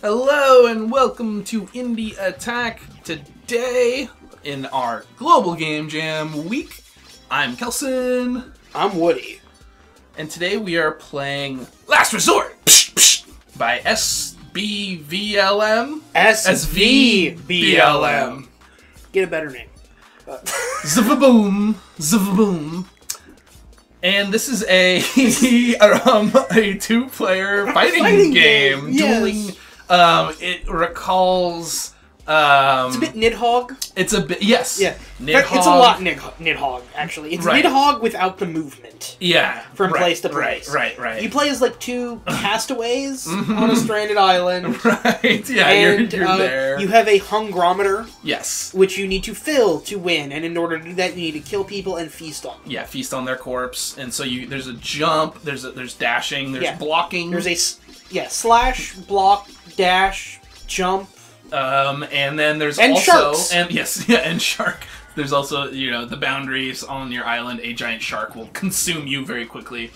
Hello and welcome to Indie Attack. Today, in our Global Game Jam week, I'm Kelson. I'm Woody. And today we are playing Last Resort by SBVLM. SVBLM. Get a better name. Zvaboom. Zvaboom. And this is a two-player fighting game. Yes. Dueling. It recalls. It's a bit Nidhogg. It's a bit, yes. Yeah. Nidhogg. It's a lot Nidhogg, actually. It's Right. Nidhogg without the movement. Yeah. From place to place. Right. You play as like two castaways on a stranded island. Right, yeah, And you're there. you have a hungrometer, Yes. which you need to fill to win. And in order to do that, you need to kill people and feast on them. Yeah, feast on their corpse. And so there's a jump, there's dashing, there's blocking. There's a slash, block, dash, jump. And then there's and also sharks. and shark. There's also, the boundaries on your island. A giant shark will consume you very quickly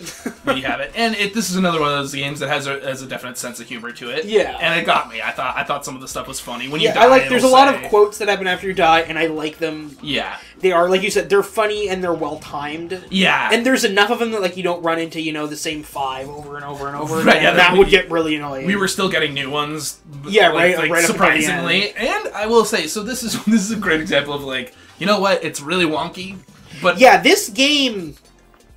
when you have it. And this is another one of those games that has a definite sense of humor to it. Yeah. And it got me. I thought some of the stuff was funny. When you die, I like. There's a lot of quotes that happen after you die, and I like them. Yeah. They are, like you said, they're funny and they're well timed. Yeah. And there's enough of them that you don't run into the same five over and over and over. Right, again. That would get really annoying. We were still getting new ones. Yeah, right up until the surprisingly. And I will say, so this is a great example of you know what? It's really wonky, but yeah, this game,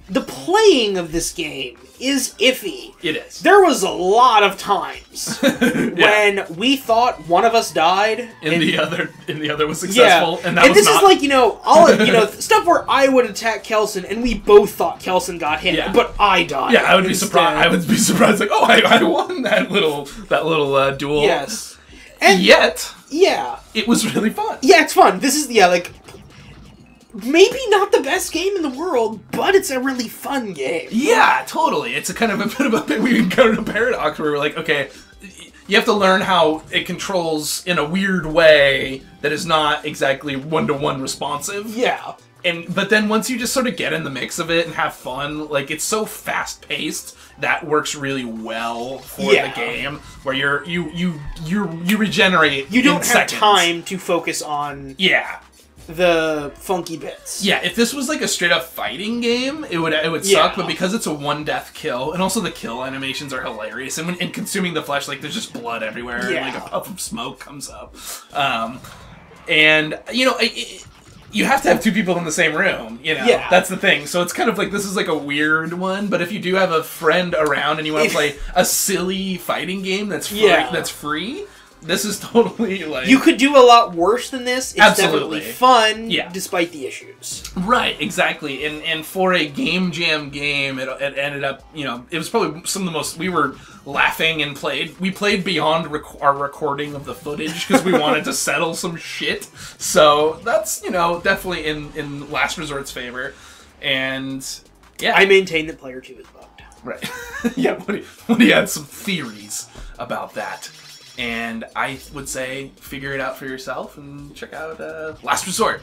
the playing of this game is iffy. It is. There was a lot of times when we thought one of us died, and the other was successful, and that was this not. Is stuff where I would attack Kelson, and we both thought Kelson got hit, but I died. Yeah, I would be surprised. I would be surprised, I won that little duel. Yes, and yet, yeah, it was really fun. Yeah, it's fun. This is maybe not the best game in the world, but it's a really fun game. Yeah, totally. It's we encountered a paradox where we're like, okay, you have to learn how it controls in a weird way that is not exactly one-to-one responsive. Yeah. But then once you just sort of get in the mix of it and have fun, it's so fast-paced that works really well for the game, where you regenerate. You don't in have seconds. time to focus on the funky bits. Yeah, if this was a straight up fighting game, it would suck, but because it's a one death kill, and also the kill animations are hilarious, and when consuming the flesh, there's just blood everywhere, and a puff of smoke comes up. You have to have two people in the same room, Yeah. That's the thing. So it's kind of this is a weird one, but if you do have a friend around and you want to play a silly fighting game that's free, this is totally You could do a lot worse than this. It's absolutely definitely fun, despite the issues. Right, exactly. And for a game jam game, it ended up, it was probably some of the most, we were laughing and we played beyond our recording of the footage because we wanted to settle some shit. So that's, definitely in Last Resort's favor. And yeah. I maintain that player 2 is bugged. Right. Yeah, Woody had some theories about that. And I would say figure it out for yourself and check out Last Resort.